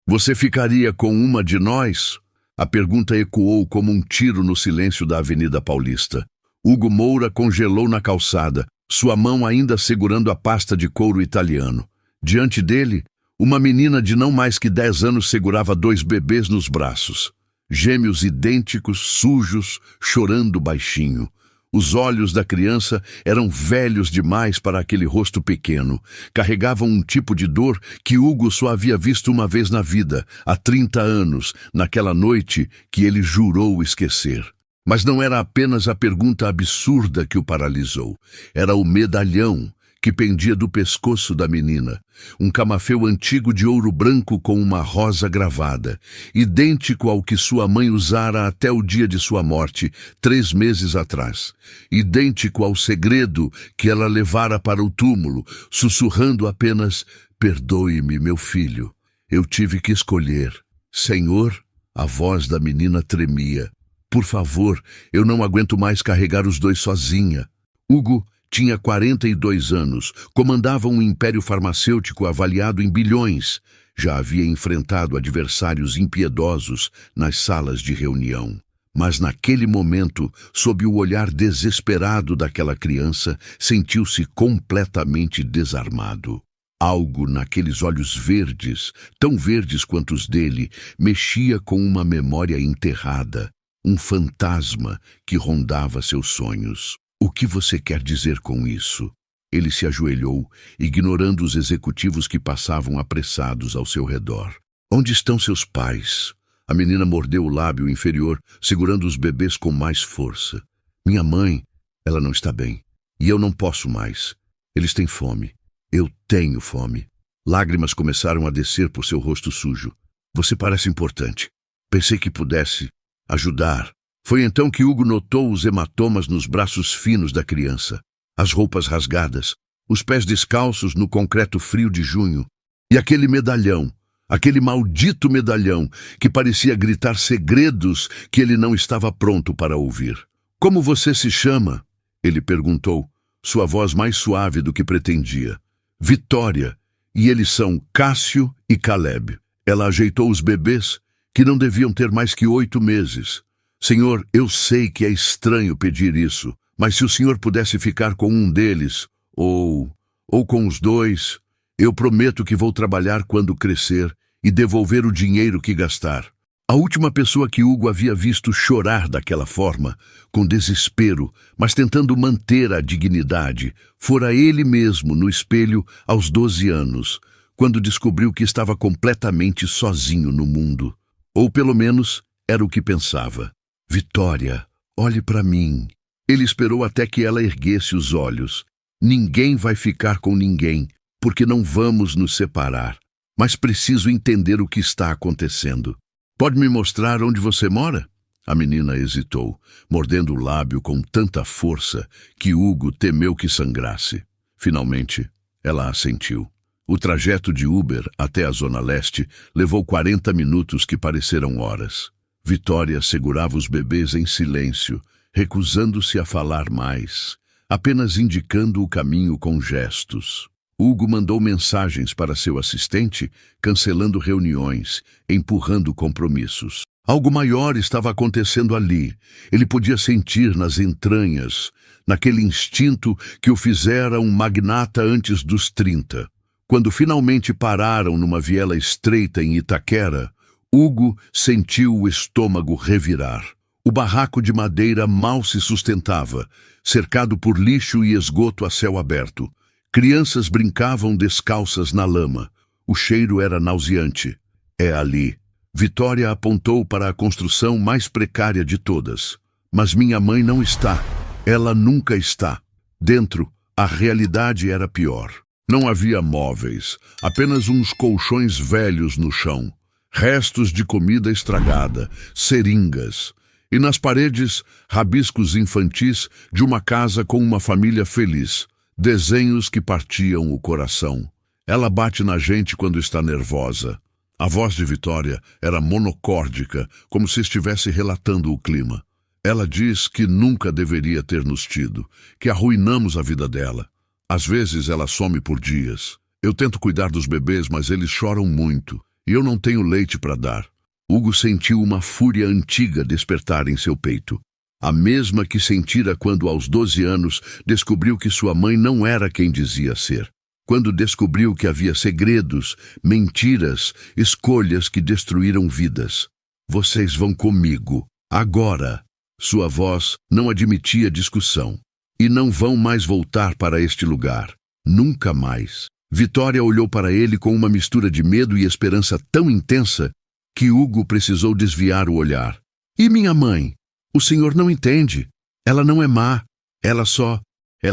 Você ficaria com uma de nós? A pergunta ecoou como um tiro no silêncio da Avenida Paulista. Hugo Moura congelou na calçada, sua mão ainda segurando a pasta de couro italiano. Diante dele, uma menina de não mais que 10 anos segurava 2 bebês nos braços. Gêmeos idênticos, sujos, chorando baixinho. Os olhos da criança eram velhos demais para aquele rosto pequeno. Carregavam um tipo de dor que Hugo só havia visto uma vez na vida, há 30 anos, naquela noite que ele jurou esquecer. Mas não era apenas a pergunta absurda que o paralisou. Era o medalhão que pendia do pescoço da menina. Um camafeu antigo de ouro branco com uma rosa gravada, idêntico ao que sua mãe usara até o dia de sua morte, 3 meses atrás. Idêntico ao segredo que ela levara para o túmulo, sussurrando apenas: "Perdoe-me, meu filho. Eu tive que escolher." "Senhor?" A voz da menina tremia. "Por favor, eu não aguento mais carregar os 2 sozinha." Hugo tinha 42 anos, comandava um império farmacêutico avaliado em bilhões. Já havia enfrentado adversários impiedosos nas salas de reunião. Mas naquele momento, sob o olhar desesperado daquela criança, sentiu-se completamente desarmado. Algo naqueles olhos verdes, tão verdes quanto os dele, mexia com uma memória enterrada, um fantasma que rondava seus sonhos. "O que você quer dizer com isso?" Ele se ajoelhou, ignorando os executivos que passavam apressados ao seu redor. "Onde estão seus pais?" A menina mordeu o lábio inferior, segurando os bebês com mais força. "Minha mãe, ela não está bem. E eu não posso mais. Eles têm fome. Eu tenho fome." Lágrimas começaram a descer por seu rosto sujo. "Você parece importante. Pensei que pudesse ajudar." Foi então que Hugo notou os hematomas nos braços finos da criança, as roupas rasgadas, os pés descalços no concreto frio de junho, e aquele medalhão, aquele maldito medalhão que parecia gritar segredos que ele não estava pronto para ouvir. "Como você se chama?" ele perguntou, sua voz mais suave do que pretendia. "Vitória, e eles são Cássio e Caleb." Ela ajeitou os bebês, que não deviam ter mais que 8 meses. "Senhor, eu sei que é estranho pedir isso, mas se o senhor pudesse ficar com um deles, ou com os 2, eu prometo que vou trabalhar quando crescer e devolver o dinheiro que gastar." A última pessoa que Hugo havia visto chorar daquela forma, com desespero, mas tentando manter a dignidade, fora ele mesmo no espelho aos 12 anos, quando descobriu que estava completamente sozinho no mundo. Ou pelo menos era o que pensava. "Vitória, olhe para mim." Ele esperou até que ela erguesse os olhos. "Ninguém vai ficar com ninguém, porque não vamos nos separar. Mas preciso entender o que está acontecendo. Pode me mostrar onde você mora?" A menina hesitou, mordendo o lábio com tanta força que Hugo temeu que sangrasse. Finalmente, ela assentiu. O trajeto de Uber até a Zona Leste levou 40 minutos que pareceram horas. Vitória segurava os bebês em silêncio, recusando-se a falar mais, apenas indicando o caminho com gestos. Hugo mandou mensagens para seu assistente, cancelando reuniões, empurrando compromissos. Algo maior estava acontecendo ali. Ele podia sentir nas entranhas, naquele instinto que o fizera um magnata antes dos 30. Quando finalmente pararam numa viela estreita em Itaquera, Hugo sentiu o estômago revirar. O barraco de madeira mal se sustentava, cercado por lixo e esgoto a céu aberto. Crianças brincavam descalças na lama. O cheiro era nauseante. "É ali." Vitória apontou para a construção mais precária de todas. "Mas minha mãe não está. Ela nunca está." Dentro, a realidade era pior. Não havia móveis, apenas uns colchões velhos no chão, restos de comida estragada, seringas, e nas paredes, rabiscos infantis de uma casa com uma família feliz, desenhos que partiam o coração. "Ela bate na gente quando está nervosa." A voz de Vitória era monocórdica, como se estivesse relatando o clima. "Ela diz que nunca deveria ter nos tido, que arruinamos a vida dela. Às vezes ela some por dias. Eu tento cuidar dos bebês, mas eles choram muito. e eu não tenho leite para dar. Hugo sentiu uma fúria antiga despertar em seu peito. A mesma que sentira quando, aos 12 anos, descobriu que sua mãe não era quem dizia ser. Quando descobriu que havia segredos, mentiras, escolhas que destruíram vidas. Vocês vão comigo, agora. Sua voz não admitia discussão. E não vão mais voltar para este lugar. Nunca mais. Vitória olhou para ele com uma mistura de medo e esperança tão intensa que Hugo precisou desviar o olhar. E minha mãe? O senhor não entende. Ela não é má. Ela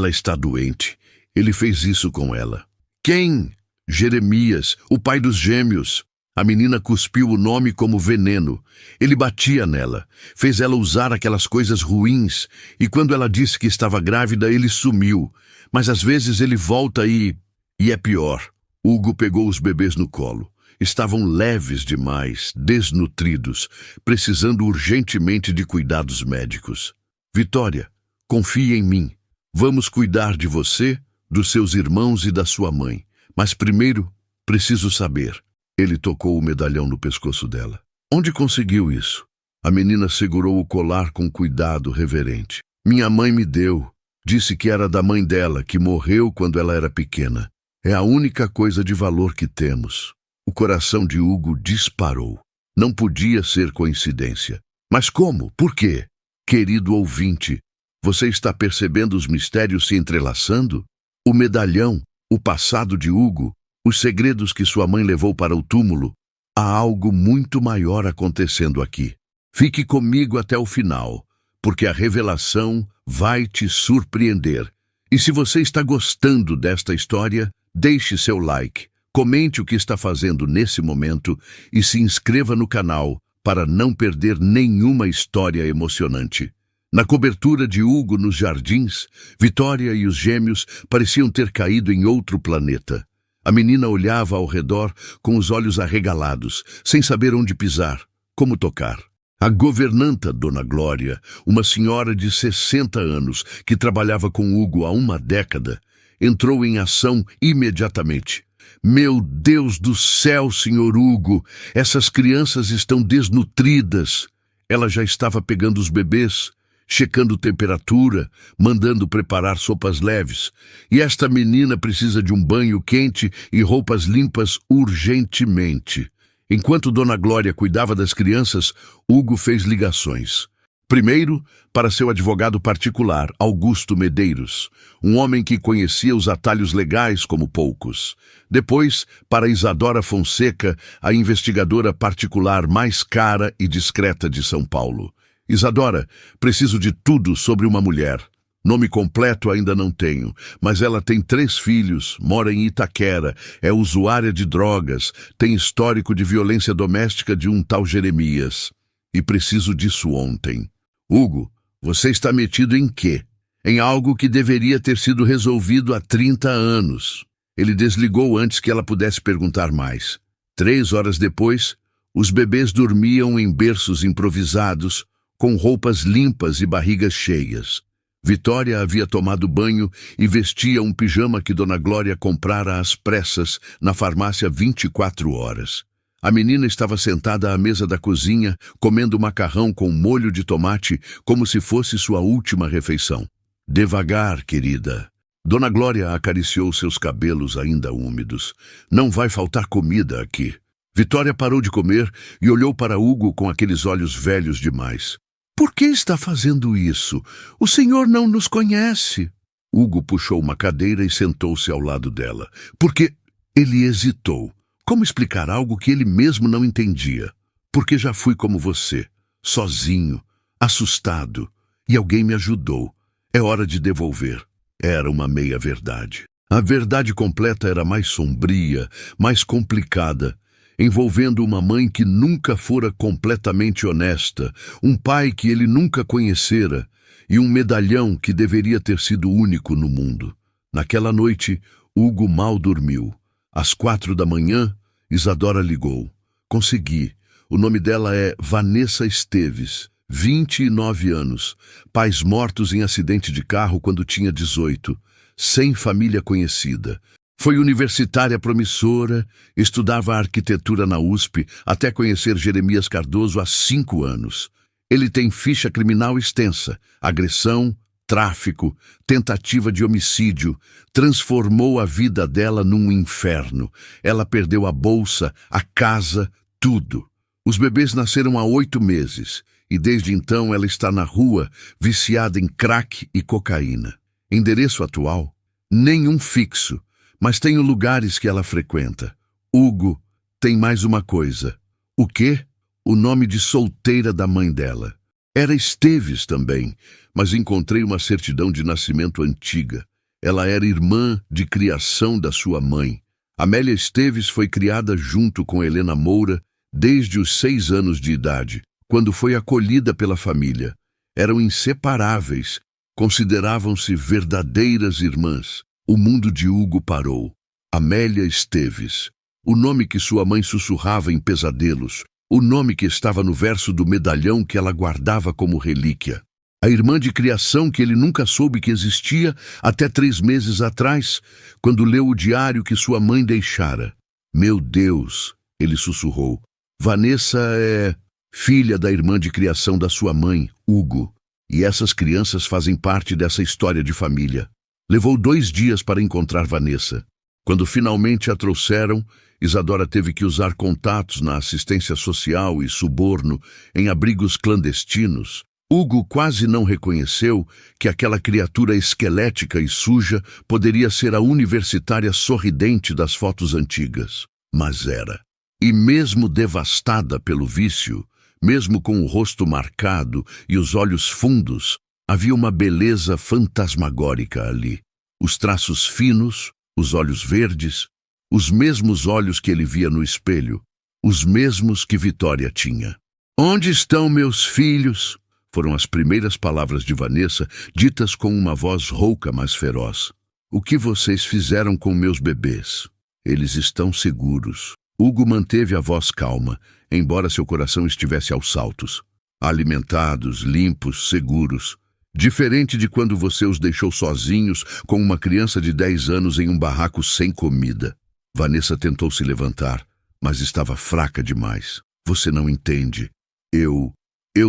está doente. Ele fez isso com ela. Quem? Jeremias, o pai dos gêmeos. A menina cuspiu o nome como veneno. Ele batia nela, fez ela usar aquelas coisas ruins, e quando ela disse que estava grávida, ele sumiu. Mas às vezes ele volta e é pior. Hugo pegou os bebês no colo. Estavam leves demais, desnutridos, precisando urgentemente de cuidados médicos. Vitória, confie em mim. Vamos cuidar de você, dos seus irmãos e da sua mãe. Mas primeiro, preciso saber. Ele tocou o medalhão no pescoço dela. Onde conseguiu isso? A menina segurou o colar com cuidado reverente. Minha mãe me deu. Disse que era da mãe dela, que morreu quando ela era pequena. É a única coisa de valor que temos. O coração de Hugo disparou. Não podia ser coincidência. Mas como? Por quê? Querido ouvinte, você está percebendo os mistérios se entrelaçando? O medalhão, o passado de Hugo, os segredos que sua mãe levou para o túmulo. Há algo muito maior acontecendo aqui. Fique comigo até o final, porque a revelação vai te surpreender. E se você está gostando desta história, deixe seu like, comente o que está fazendo nesse momento e se inscreva no canal para não perder nenhuma história emocionante. Na cobertura de Hugo nos jardins, Vitória e os gêmeos pareciam ter caído em outro planeta. A menina olhava ao redor com os olhos arregalados, sem saber onde pisar, como tocar. A governanta, Dona Glória, uma senhora de 60 anos que trabalhava com Hugo há uma década, entrou em ação imediatamente. Meu Deus do céu, Sr. Hugo, essas crianças estão desnutridas. Ela já estava pegando os bebês, checando temperatura, mandando preparar sopas leves. E esta menina precisa de um banho quente e roupas limpas urgentemente. Enquanto Dona Glória cuidava das crianças, Hugo fez ligações. Primeiro, para seu advogado particular, Augusto Medeiros, um homem que conhecia os atalhos legais como poucos. Depois, para Isadora Fonseca, a investigadora particular mais cara e discreta de São Paulo. Isadora, preciso de tudo sobre uma mulher. Nome completo ainda não tenho, mas ela tem 3 filhos, mora em Itaquera, é usuária de drogas, tem histórico de violência doméstica de um tal Jeremias. E preciso disso ontem. Hugo, você está metido em quê? Em algo que deveria ter sido resolvido há 30 anos. Ele desligou antes que ela pudesse perguntar mais. 3 horas depois, os bebês dormiam em berços improvisados, com roupas limpas e barrigas cheias. Vitória havia tomado banho e vestia um pijama que Dona Glória comprara às pressas na farmácia 24 horas. A menina estava sentada à mesa da cozinha, comendo macarrão com molho de tomate, como se fosse sua última refeição. Devagar, querida. Dona Glória acariciou seus cabelos ainda úmidos. Não vai faltar comida aqui. Vitória parou de comer e olhou para Hugo com aqueles olhos velhos demais. Por que está fazendo isso? O senhor não nos conhece. Hugo puxou uma cadeira e sentou-se ao lado dela. Porque ele hesitou. Como explicar algo que ele mesmo não entendia? Porque já fui como você, sozinho, assustado, e alguém me ajudou. É hora de devolver. Era uma meia-verdade. A verdade completa era mais sombria, mais complicada, envolvendo uma mãe que nunca fora completamente honesta, um pai que ele nunca conhecera e um medalhão que deveria ter sido único no mundo. Naquela noite, Hugo mal dormiu. Às 4 da manhã, Isadora ligou. Consegui. O nome dela é Vanessa Esteves, 29 anos, pais mortos em acidente de carro quando tinha 18, sem família conhecida. Foi universitária promissora, estudava arquitetura na USP, até conhecer Jeremias Cardoso há 5 anos. Ele tem ficha criminal extensa, agressão, tráfico, tentativa de homicídio. Transformou a vida dela num inferno. Ela perdeu a bolsa, a casa, tudo. Os bebês nasceram há 8 meses e desde então ela está na rua, viciada em crack e cocaína. Endereço atual? Nenhum fixo, mas tenho lugares que ela frequenta. Hugo, tem mais uma coisa. O quê? O nome de solteira da mãe dela. Era Esteves também, mas encontrei uma certidão de nascimento antiga. Ela era irmã de criação da sua mãe. Amélia Esteves foi criada junto com Helena Moura desde os 6 anos de idade, quando foi acolhida pela família. Eram inseparáveis, consideravam-se verdadeiras irmãs. O mundo de Hugo parou. Amélia Esteves, o nome que sua mãe sussurrava em pesadelos, o nome que estava no verso do medalhão que ela guardava como relíquia. A irmã de criação que ele nunca soube que existia até 3 meses atrás, quando leu o diário que sua mãe deixara. Meu Deus, ele sussurrou. Vanessa é filha da irmã de criação da sua mãe, Hugo, e essas crianças fazem parte dessa história de família. Levou 2 dias para encontrar Vanessa. Quando finalmente a trouxeram, Isadora teve que usar contatos na assistência social e suborno em abrigos clandestinos. Hugo quase não reconheceu que aquela criatura esquelética e suja poderia ser a universitária sorridente das fotos antigas. Mas era. E mesmo devastada pelo vício, mesmo com o rosto marcado e os olhos fundos, havia uma beleza fantasmagórica ali. Os traços finos, os olhos verdes, os mesmos olhos que ele via no espelho, os mesmos que Vitória tinha. "Onde estão meus filhos?" Foram as primeiras palavras de Vanessa, ditas com uma voz rouca, mas feroz. "O que vocês fizeram com meus bebês? Eles estão seguros." Hugo manteve a voz calma, embora seu coração estivesse aos saltos. "Alimentados, limpos, seguros. Diferente de quando você os deixou sozinhos com uma criança de 10 anos em um barraco sem comida." Vanessa tentou se levantar, mas estava fraca demais. "Você não entende. Eu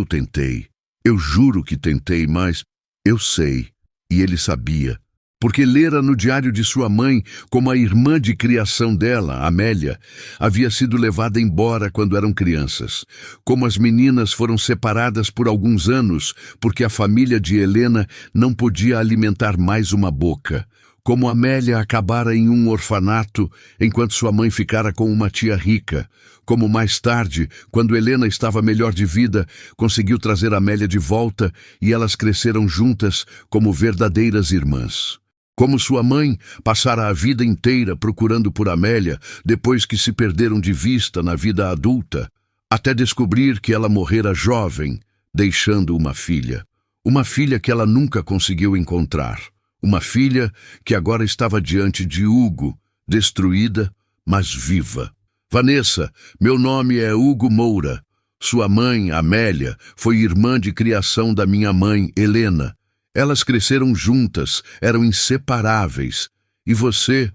tentei. Eu juro que tentei, mas eu sei." E ele sabia, porque lera no diário de sua mãe como a irmã de criação dela, Amélia, havia sido levada embora quando eram crianças. Como as meninas foram separadas por alguns anos, porque a família de Helena não podia alimentar mais uma boca. Como Amélia acabara em um orfanato, enquanto sua mãe ficara com uma tia rica. Como mais tarde, quando Helena estava melhor de vida, conseguiu trazer Amélia de volta e elas cresceram juntas como verdadeiras irmãs. Como sua mãe passara a vida inteira procurando por Amélia depois que se perderam de vista na vida adulta, até descobrir que ela morrera jovem, deixando uma filha. Uma filha que ela nunca conseguiu encontrar. Uma filha que agora estava diante de Hugo, destruída, mas viva. "Vanessa, meu nome é Hugo Moura. Sua mãe, Amélia, foi irmã de criação da minha mãe, Helena. Elas cresceram juntas, eram inseparáveis. E você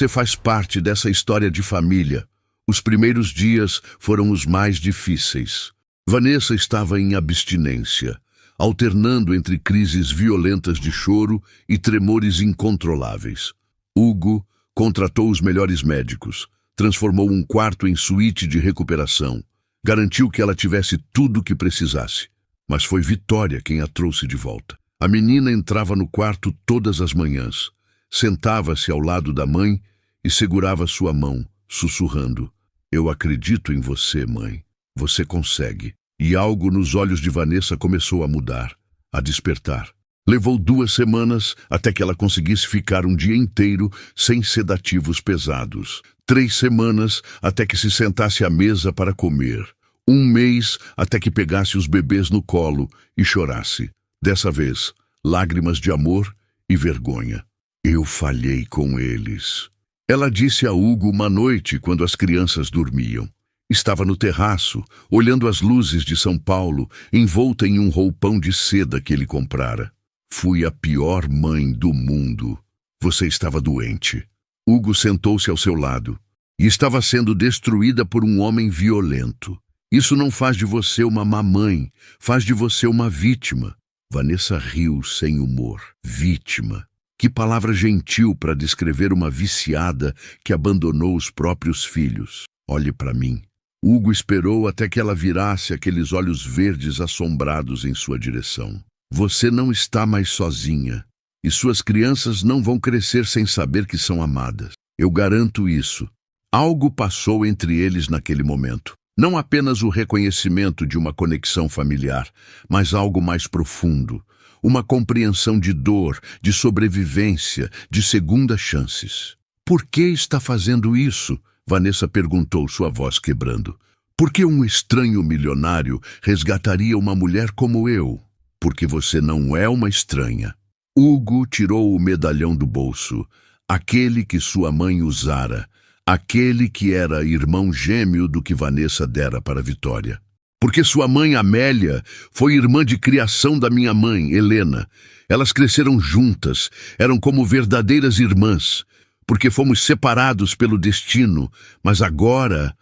faz parte dessa história de família. Os primeiros dias foram os mais difíceis." Vanessa estava em abstinência, alternando entre crises violentas de choro e tremores incontroláveis. Hugo contratou os melhores médicos, transformou um quarto em suíte de recuperação, garantiu que ela tivesse tudo o que precisasse. Mas foi Vitória quem a trouxe de volta. A menina entrava no quarto todas as manhãs, sentava-se ao lado da mãe e segurava sua mão, sussurrando: "Eu acredito em você, mãe. Você consegue." E algo nos olhos de Vanessa começou a mudar, a despertar. Levou 2 semanas até que ela conseguisse ficar um dia inteiro sem sedativos pesados. 3 semanas até que se sentasse à mesa para comer. 1 mês até que pegasse os bebês no colo e chorasse. Dessa vez, lágrimas de amor e vergonha. "Eu falhei com eles." Ela disse a Hugo uma noite quando as crianças dormiam. Estava no terraço, olhando as luzes de São Paulo, envolta em um roupão de seda que ele comprara. "Fui a pior mãe do mundo. Você estava doente." Hugo sentou-se ao seu lado e estava sendo destruída por um homem violento. Isso não faz de você uma má mãe, faz de você uma vítima. Vanessa riu sem humor. Vítima. Que palavra gentil para descrever uma viciada que abandonou os próprios filhos. Olhe para mim. Hugo esperou até que ela virasse aqueles olhos verdes assombrados em sua direção. Você não está mais sozinha. E suas crianças não vão crescer sem saber que são amadas. Eu garanto isso. Algo passou entre eles naquele momento. Não apenas o reconhecimento de uma conexão familiar, mas algo mais profundo. Uma compreensão de dor, de sobrevivência, de segundas chances. Por que está fazendo isso? Vanessa perguntou, sua voz quebrando. Por que um estranho milionário resgataria uma mulher como eu? Porque você não é uma estranha. Hugo tirou o medalhão do bolso, aquele que sua mãe usara, aquele que era irmão gêmeo do que Vanessa dera para Vitória. Porque sua mãe, Amélia, foi irmã de criação da minha mãe, Helena. Elas cresceram juntas, eram como verdadeiras irmãs. Porque fomos separados pelo destino, mas agora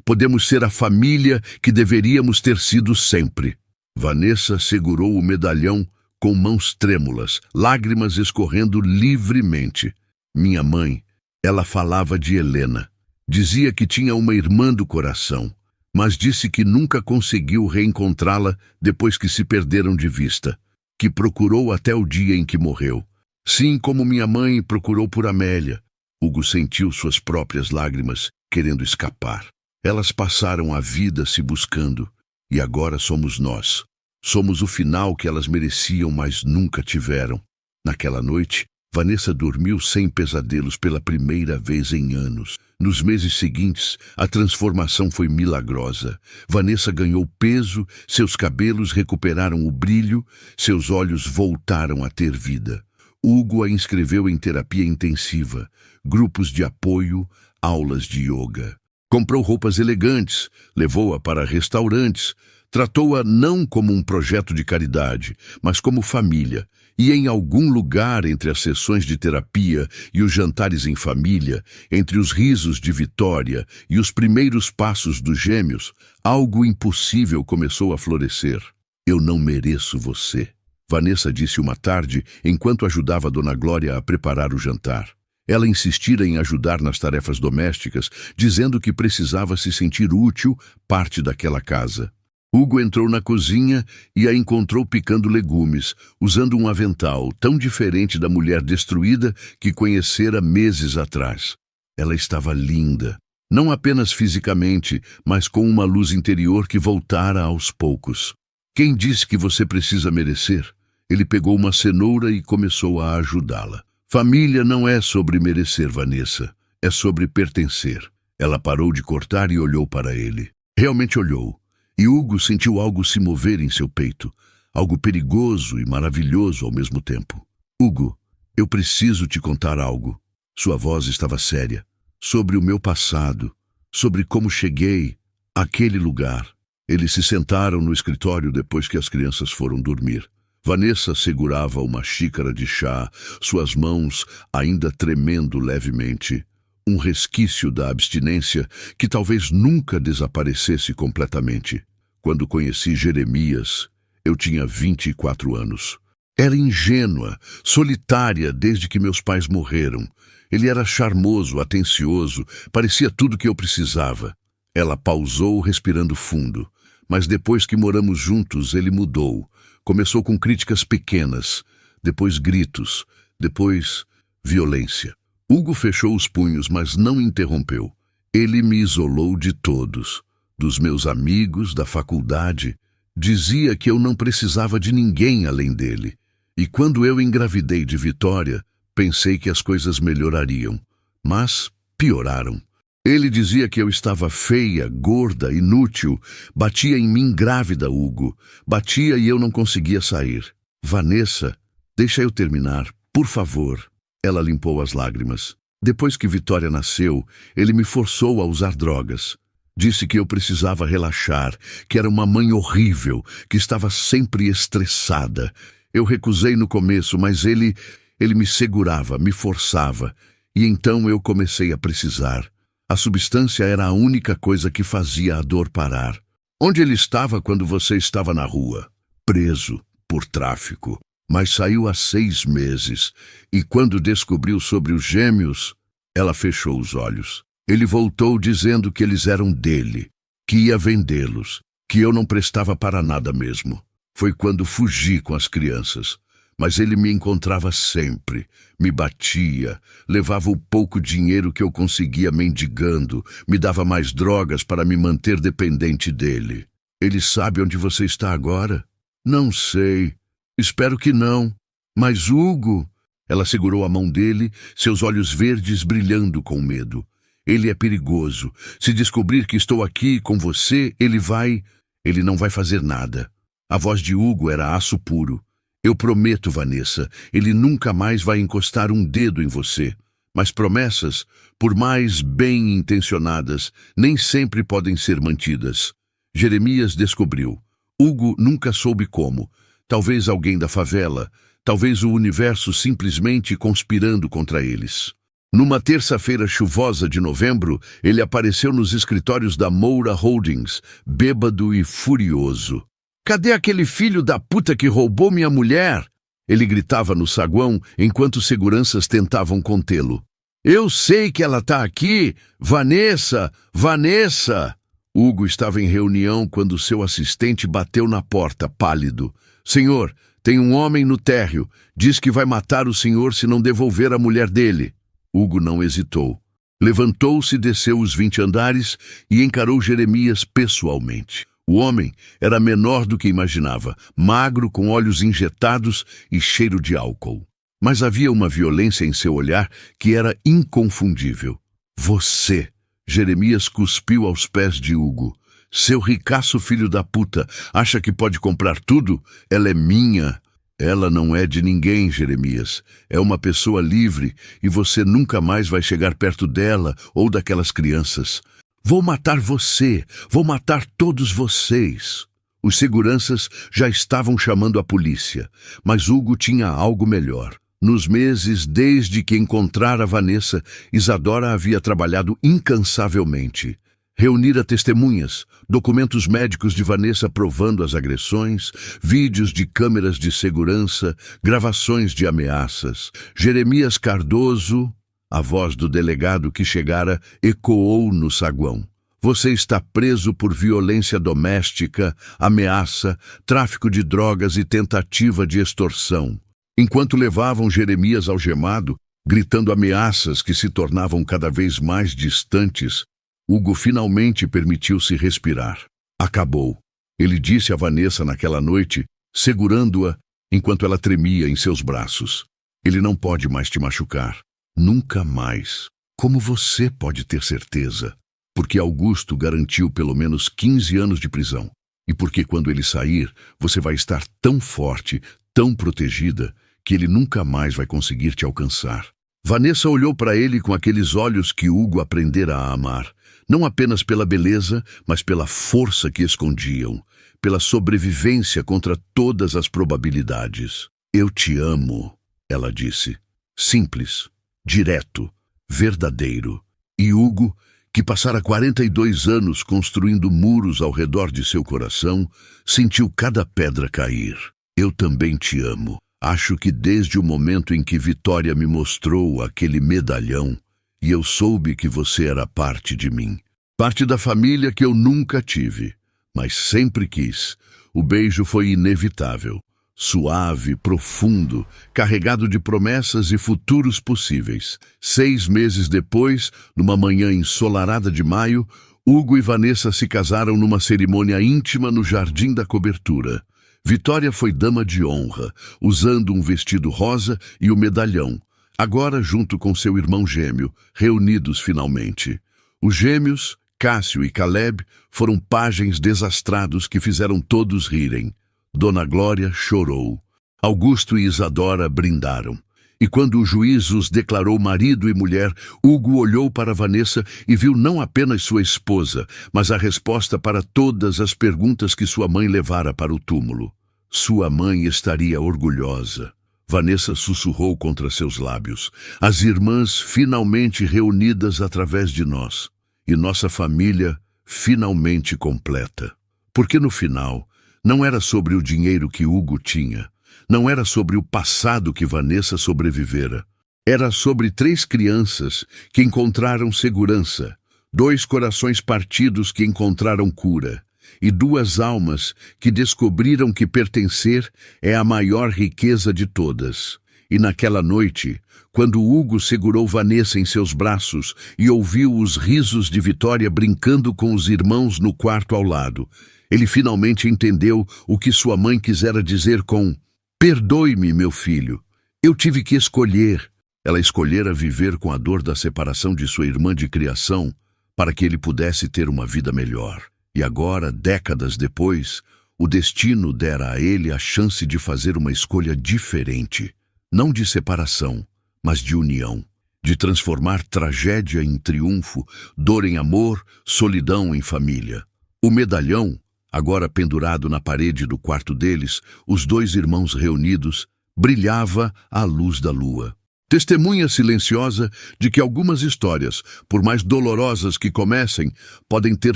podemos ser a família que deveríamos ter sido sempre. Vanessa segurou o medalhão com mãos trêmulas, lágrimas escorrendo livremente. Minha mãe, ela falava de Helena. Dizia que tinha uma irmã do coração, mas disse que nunca conseguiu reencontrá-la depois que se perderam de vista, que procurou até o dia em que morreu. Sim, como minha mãe procurou por Amélia. Hugo sentiu suas próprias lágrimas, querendo escapar. Elas passaram a vida se buscando, e agora somos nós. Somos o final que elas mereciam, mas nunca tiveram. Naquela noite, Vanessa dormiu sem pesadelos pela primeira vez em anos. Nos meses seguintes, a transformação foi milagrosa. Vanessa ganhou peso, seus cabelos recuperaram o brilho, seus olhos voltaram a ter vida. Hugo a inscreveu em terapia intensiva, grupos de apoio, aulas de yoga. Comprou roupas elegantes, levou-a para restaurantes, tratou-a não como um projeto de caridade, mas como família. E em algum lugar entre as sessões de terapia e os jantares em família, entre os risos de Vitória e os primeiros passos dos gêmeos, algo impossível começou a florescer. Eu não mereço você, Vanessa disse uma tarde enquanto ajudava Dona Glória a preparar o jantar. Ela insistira em ajudar nas tarefas domésticas, dizendo que precisava se sentir útil, parte daquela casa. Hugo entrou na cozinha e a encontrou picando legumes, usando um avental tão diferente da mulher destruída que conhecera meses atrás. Ela estava linda, não apenas fisicamente, mas com uma luz interior que voltara aos poucos. Quem disse que você precisa merecer? Ele pegou uma cenoura e começou a ajudá-la. Família não é sobre merecer, Vanessa. É sobre pertencer. Ela parou de cortar e olhou para ele. Realmente olhou. E Hugo sentiu algo se mover em seu peito. Algo perigoso e maravilhoso ao mesmo tempo. Hugo, eu preciso te contar algo. Sua voz estava séria. Sobre o meu passado. Sobre como cheguei àquele lugar. Eles se sentaram no escritório depois que as crianças foram dormir. Vanessa segurava uma xícara de chá, suas mãos ainda tremendo levemente. Um resquício da abstinência que talvez nunca desaparecesse completamente. Quando conheci Jeremias, eu tinha 24 anos. Era ingênua, solitária desde que meus pais morreram. Ele era charmoso, atencioso, parecia tudo que eu precisava. Ela pausou, respirando fundo. Mas depois que moramos juntos, ele mudou. Começou com críticas pequenas, depois gritos, depois violência. Hugo fechou os punhos, mas não interrompeu. Ele me isolou de todos, dos meus amigos, da faculdade. Dizia que eu não precisava de ninguém além dele. E quando eu engravidei de Vitória, pensei que as coisas melhorariam. Mas pioraram. Ele dizia que eu estava feia, gorda, inútil. Batia em mim grávida, Hugo. Batia e eu não conseguia sair. Vanessa, deixa eu terminar, por favor. Ela limpou as lágrimas. Depois que Vitória nasceu, ele me forçou a usar drogas. Disse que eu precisava relaxar, que era uma mãe horrível, que estava sempre estressada. Eu recusei no começo, mas ele me segurava, me forçava. E então eu comecei a precisar. A substância era a única coisa que fazia a dor parar. Onde ele estava quando você estava na rua? Preso por tráfico. Mas saiu há 6 meses. E quando descobriu sobre os gêmeos, ela fechou os olhos. Ele voltou dizendo que eles eram dele, que ia vendê-los, que eu não prestava para nada mesmo. Foi quando fugi com as crianças. Mas ele me encontrava sempre, me batia, levava o pouco dinheiro que eu conseguia mendigando, me dava mais drogas para me manter dependente dele. Ele sabe onde você está agora? Não sei. Espero que não. Mas Hugo... Ela segurou a mão dele, seus olhos verdes brilhando com medo. Ele é perigoso. Se descobrir que estou aqui com você, ele não vai fazer nada. A voz de Hugo era aço puro. Eu prometo, Vanessa, ele nunca mais vai encostar um dedo em você. Mas promessas, por mais bem-intencionadas, nem sempre podem ser mantidas. Jeremias descobriu. Hugo nunca soube como. Talvez alguém da favela, talvez o universo simplesmente conspirando contra eles. Numa terça-feira chuvosa de novembro, ele apareceu nos escritórios da Moura Holdings, bêbado e furioso. Cadê aquele filho da puta que roubou minha mulher? Ele gritava no saguão enquanto seguranças tentavam contê-lo. Eu sei que ela tá aqui! Vanessa! Vanessa! Hugo estava em reunião quando seu assistente bateu na porta, pálido. Senhor, tem um homem no térreo. Diz que vai matar o senhor se não devolver a mulher dele. Hugo não hesitou. Levantou-se, desceu os 20 andares e encarou Jeremias pessoalmente. O homem era menor do que imaginava, magro, com olhos injetados e cheiro de álcool. Mas havia uma violência em seu olhar que era inconfundível. Você, Jeremias cuspiu aos pés de Hugo. Seu ricaço filho da puta, acha que pode comprar tudo? Ela é minha. Ela não é de ninguém, Jeremias. É uma pessoa livre e você nunca mais vai chegar perto dela ou daquelas crianças. Vou matar você, vou matar todos vocês. Os seguranças já estavam chamando a polícia, mas Hugo tinha algo melhor. Nos meses desde que encontrara Vanessa, Isadora havia trabalhado incansavelmente. Reunira testemunhas, documentos médicos de Vanessa provando as agressões, vídeos de câmeras de segurança, gravações de ameaças. Jeremias Cardoso... A voz do delegado que chegara ecoou no saguão. Você está preso por violência doméstica, ameaça, tráfico de drogas e tentativa de extorsão. Enquanto levavam Jeremias algemado, gritando ameaças que se tornavam cada vez mais distantes, Hugo finalmente permitiu-se respirar. Acabou. Ele disse a Vanessa naquela noite, segurando-a enquanto ela tremia em seus braços. Ele não pode mais te machucar. Nunca mais. Como você pode ter certeza? Porque Augusto garantiu pelo menos 15 anos de prisão. E porque quando ele sair, você vai estar tão forte, tão protegida, que ele nunca mais vai conseguir te alcançar. Vanessa olhou para ele com aqueles olhos que Hugo aprendera a amar. Não apenas pela beleza, mas pela força que escondiam. Pela sobrevivência contra todas as probabilidades. Eu te amo, ela disse. Simples. Direto, verdadeiro. E Hugo, que passara 42 anos construindo muros ao redor de seu coração, sentiu cada pedra cair. Eu também te amo. Acho que desde o momento em que Vitória me mostrou aquele medalhão, e eu soube que você era parte de mim. Parte da família que eu nunca tive, mas sempre quis. O beijo foi inevitável. Suave, profundo, carregado de promessas e futuros possíveis. 6 meses depois, numa manhã ensolarada de maio, Hugo e Vanessa se casaram numa cerimônia íntima no Jardim da Cobertura. Vitória foi dama de honra, usando um vestido rosa e o medalhão, agora junto com seu irmão gêmeo, reunidos finalmente. Os gêmeos, Cássio e Caleb, foram pajens desastrados que fizeram todos rirem. Dona Glória chorou. Augusto e Isadora brindaram. E quando o juiz os declarou marido e mulher, Hugo olhou para Vanessa e viu não apenas sua esposa, mas a resposta para todas as perguntas que sua mãe levara para o túmulo. Sua mãe estaria orgulhosa. Vanessa sussurrou contra seus lábios. As irmãs finalmente reunidas através de nós. E nossa família finalmente completa. Porque no final, não era sobre o dinheiro que Hugo tinha. Não era sobre o passado que Vanessa sobrevivera. Era sobre 3 crianças que encontraram segurança, 2 corações partidos que encontraram cura, e 2 almas que descobriram que pertencer é a maior riqueza de todas. E naquela noite, quando Hugo segurou Vanessa em seus braços e ouviu os risos de Vitória brincando com os irmãos no quarto ao lado, ele finalmente entendeu o que sua mãe quisera dizer com: "Perdoe-me, meu filho. Eu tive que escolher." Ela escolhera viver com a dor da separação de sua irmã de criação para que ele pudesse ter uma vida melhor. E agora, décadas depois, o destino dera a ele a chance de fazer uma escolha diferente. Não de separação, mas de união. De transformar tragédia em triunfo, dor em amor, solidão em família. O medalhão, agora pendurado na parede do quarto deles, os 2 irmãos reunidos, brilhava à luz da lua. Testemunha silenciosa de que algumas histórias, por mais dolorosas que comecem, podem ter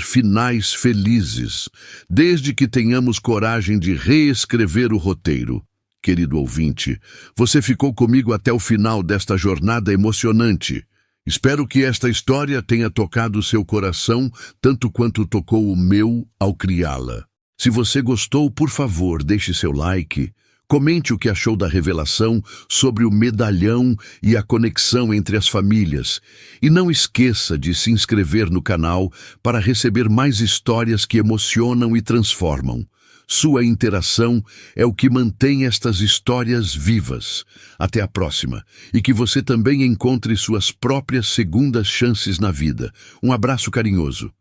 finais felizes, desde que tenhamos coragem de reescrever o roteiro. Querido ouvinte, você ficou comigo até o final desta jornada emocionante. Espero que esta história tenha tocado seu coração tanto quanto tocou o meu ao criá-la. Se você gostou, por favor, deixe seu like. Comente o que achou da revelação sobre o medalhão e a conexão entre as famílias. E não esqueça de se inscrever no canal para receber mais histórias que emocionam e transformam. Sua interação é o que mantém estas histórias vivas. Até a próxima. E que você também encontre suas próprias segundas chances na vida. Um abraço carinhoso.